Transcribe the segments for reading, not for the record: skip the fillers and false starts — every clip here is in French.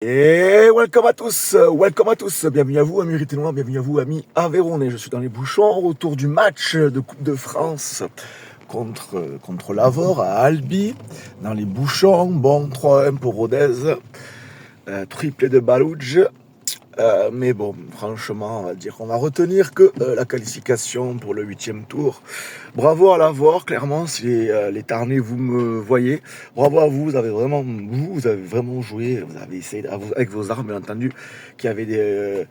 Et welcome à tous, bienvenue à vous amis Rithinois, bienvenue à vous amis Aveyronnais. Je suis dans les bouchons autour du match de Coupe de France contre l'Avor à Albi, dans les bouchons, bon 3-1 pour Rodez, triplé de Balouj. Mais bon, franchement, on va dire qu'on va retenir que la qualification pour le 8e tour. Bravo à l'Avor, clairement, si les Tarnais vous me voyez, bravo à vous, vous avez vraiment joué, vous avez essayé avec vos armes, bien entendu, qu'il y avait des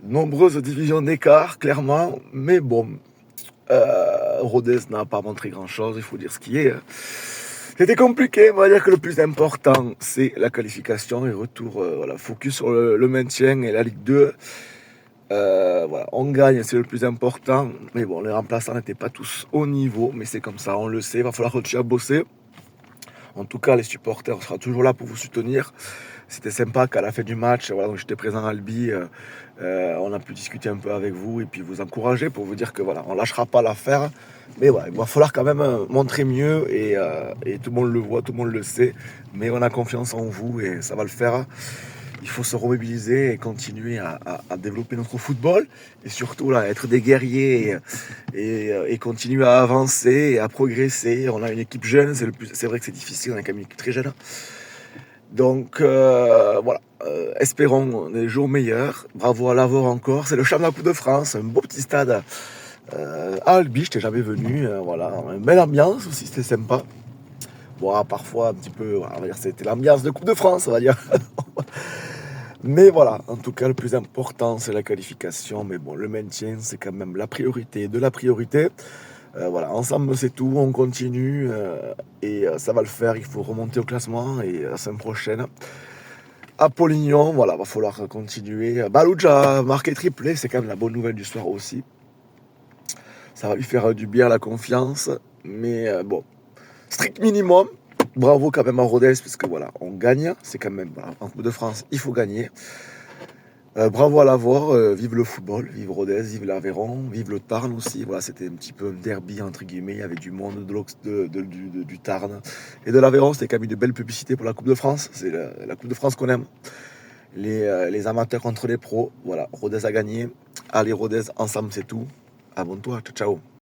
nombreuses divisions d'écart, clairement, mais bon, Rodez n'a pas montré grand-chose, il faut dire ce qui est. C'était compliqué, on va dire que le plus important, c'est la qualification et retour, focus sur le maintien et la Ligue 2. Voilà, on gagne, c'est le plus important. Mais bon, les remplaçants n'étaient pas tous au niveau, mais c'est comme ça, on le sait, il va falloir continuer à bosser. En tout cas, les supporters seront toujours là pour vous soutenir. C'était sympa qu'à la fin du match, voilà, donc j'étais présent à Albi, on a pu discuter un peu avec vous et puis vous encourager pour vous dire que voilà, on lâchera pas l'affaire. Mais voilà, il va falloir quand même montrer mieux et tout le monde le voit, tout le monde le sait. Mais on a confiance en vous et ça va le faire. Il faut se remobiliser et continuer à développer notre football et surtout là, être des guerriers et continuer à avancer et à progresser. On a une équipe jeune, c'est vrai que c'est difficile, on a quand même une équipe très jeune. Donc voilà, espérons des jours meilleurs. Bravo à l'Avor encore, c'est le champ de la Coupe de France, un beau petit stade à Albi, je n'étais jamais venu. Voilà, une belle ambiance aussi, c'était sympa. Bon, parfois un petit peu, voilà, on va dire c'était l'ambiance de Coupe de France, on va dire. Mais voilà, en tout cas, le plus important, c'est la qualification. Mais bon, le maintien, c'est quand même la priorité de la priorité. Voilà, ensemble, c'est tout. On continue et ça va le faire. Il faut remonter au classement et la semaine prochaine, à Polignon, voilà, va falloir continuer. Balouj a marqué triplé, c'est quand même la bonne nouvelle du soir aussi. Ça va lui faire du bien, la confiance. Mais bon, strict minimum. Bravo quand même à Rodez, parce que voilà, on gagne. C'est quand même, voilà, en Coupe de France, il faut gagner. Bravo à l'Avor, vive le football, vive Rodez, vive l'Aveyron, vive le Tarn aussi. Voilà, c'était un petit peu un derby entre guillemets, il y avait du monde du Tarn et de l'Aveyron. C'était quand même une belle publicité pour la Coupe de France. C'est la Coupe de France qu'on aime. Les amateurs contre les pros. Voilà, Rodez a gagné. Allez Rodez, ensemble c'est tout. Abonne-toi, ciao ciao.